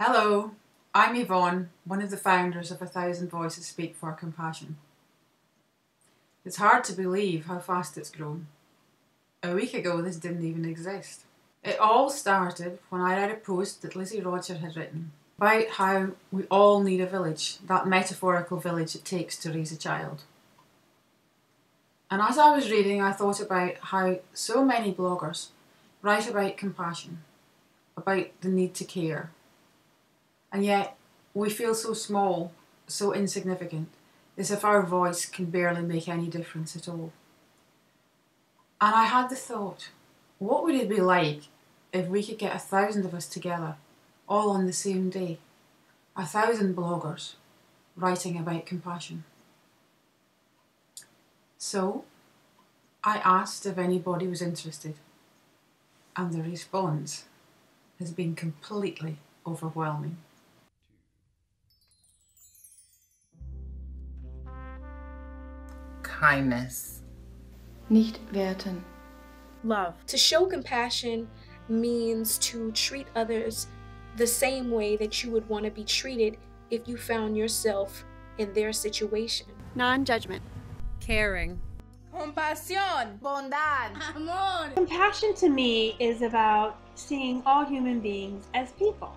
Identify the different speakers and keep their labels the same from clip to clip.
Speaker 1: Hello, I'm Yvonne, one of the founders of 1,000 Voices Speak for Compassion. It's hard to believe how fast it's grown. A week ago this didn't even exist. It all started when I read a post that Lizzie Roger had written about how we all need a village, that metaphorical village it takes to raise a child. And as I was reading, I thought about how so many bloggers write about compassion, about the need to care. And yet, we feel so small, so insignificant, as if our voice can barely make any difference at all. And I had the thought, what would it be like if we could get 1,000 of us together, all on the same day? 1,000 bloggers writing about compassion. So, I asked if anybody was interested, and the response has been completely overwhelming.
Speaker 2: Kindness.
Speaker 3: Nicht werten.
Speaker 4: Love. To show compassion means to treat others the same way that you would want to be treated if you found yourself in their situation.
Speaker 5: Non-judgment.
Speaker 6: Caring.
Speaker 7: Compasión. Bondad. Amor.
Speaker 5: Compassion to me is about seeing all human beings as people.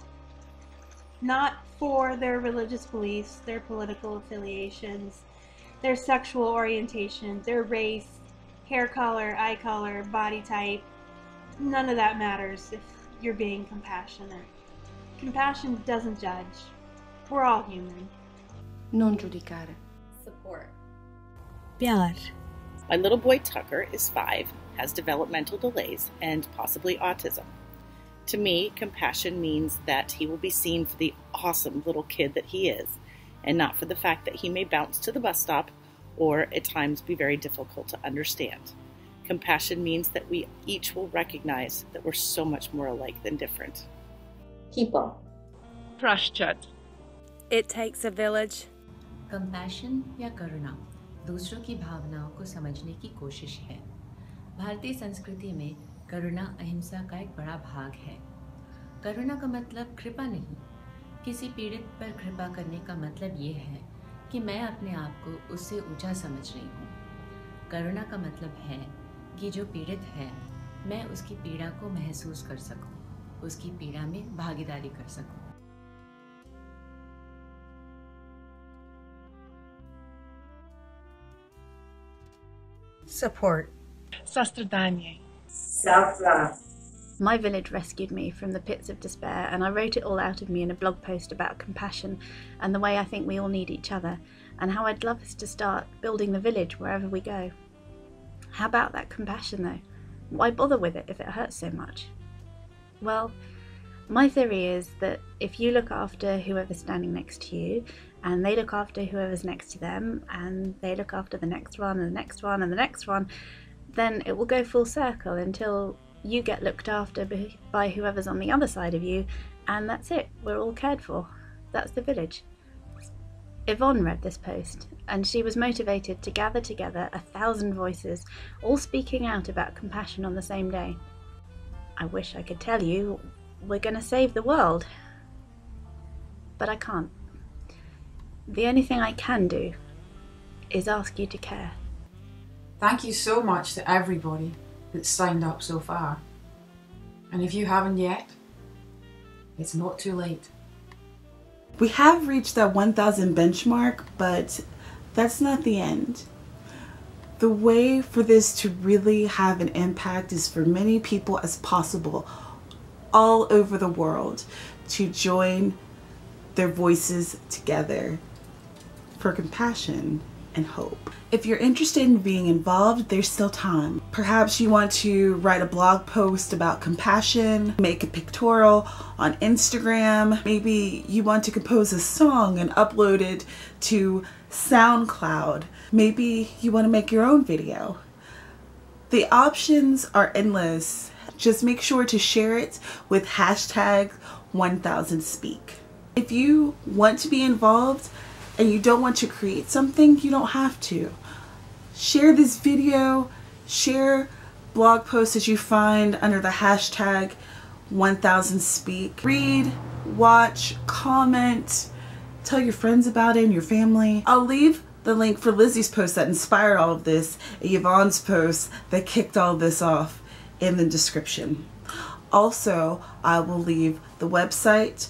Speaker 5: Not for their religious beliefs, their political affiliations, their sexual orientation, their race, hair color, eye color, body type. None of that matters if you're being compassionate. Compassion doesn't judge. We're all human.
Speaker 3: Non giudicare.
Speaker 7: Support.
Speaker 8: Pyar.
Speaker 9: My little boy Tucker is 5, has developmental delays, and possibly autism. To me, compassion means that he will be seen for the awesome little kid that he is, and not for the fact that he may bounce to the bus stop or at times be very difficult to understand. Compassion means that we each will recognize that we're so much more alike than different.
Speaker 7: People.
Speaker 6: Prashchat. It takes a village.
Speaker 10: Compassion या करुणा दूसरों की भावनाओं को समझने की कोशिश है। भारतीय संस्कृति में करुणा अहिंसा का एक बड़ा भाग है। करुणा का मतलब कृपा नहीं। किसी पीड़ित पर कृपा करने का मतलब ये है कि मैं अपने आप को उससे ऊंचा समझ रही हूँ। करुणा का मतलब है कि जो पीड़ित है मैं उसकी पीड़ा को महसूस कर सकूँ, उसकी पीड़ा में भागीदारी कर सकूँ।
Speaker 8: Support.
Speaker 6: Sastradanie.
Speaker 7: Self-love.
Speaker 11: My village rescued me from the pits of despair, and I wrote it all out of me in a blog post about compassion and the way I think we all need each other, and how I'd love us to start building the village wherever we go. How about that compassion though? Why bother with it if it hurts so much? Well, my theory is that if you look after whoever's standing next to you, and they look after whoever's next to them, and they look after the next one and the next one and the next one, then it will go full circle until you get looked after by whoever's on the other side of you, and that's it. We're all cared for. That's the village. Yvonne read this post, and she was motivated to gather together 1,000 voices, all speaking out about compassion on the same day. I wish I could tell you we're going to save the world, but I can't. The only thing I can do is ask you to care.
Speaker 1: Thank you so much to everybody that's signed up so far. And if you haven't yet, it's not too late.
Speaker 2: We have reached that 1,000 benchmark, but that's not the end. The way for this to really have an impact is for many people as possible all over the world to join their voices together for compassion and hope. If you're interested in being involved, there's still time. Perhaps you want to write a blog post about compassion, make a pictorial on Instagram. Maybe you want to compose a song and upload it to SoundCloud. Maybe you want to make your own video. The options are endless. Just make sure to share it with hashtag 1000speak. If you want to be involved, and you don't want to create something, you don't have to. Share this video, share blog posts that you find under the hashtag 1000 Speak. Read, watch, comment, tell your friends about it and your family. I'll leave the link for Lizzie's post that inspired all of this and Yvonne's post that kicked all this off in the description. Also, I will leave the website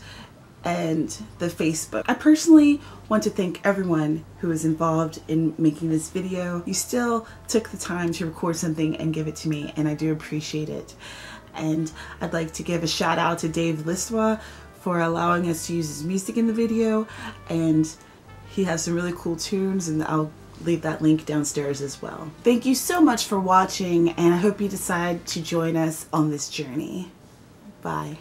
Speaker 2: and the Facebook. I personally want to thank everyone who was involved in making this video. You still took the time to record something and give it to me, and I do appreciate it. And I'd like to give a shout out to Dave Listwa for allowing us to use his music in the video, and he has some really cool tunes, and I'll leave that link downstairs as well. Thank you so much for watching, and I hope you decide to join us on this journey. Bye.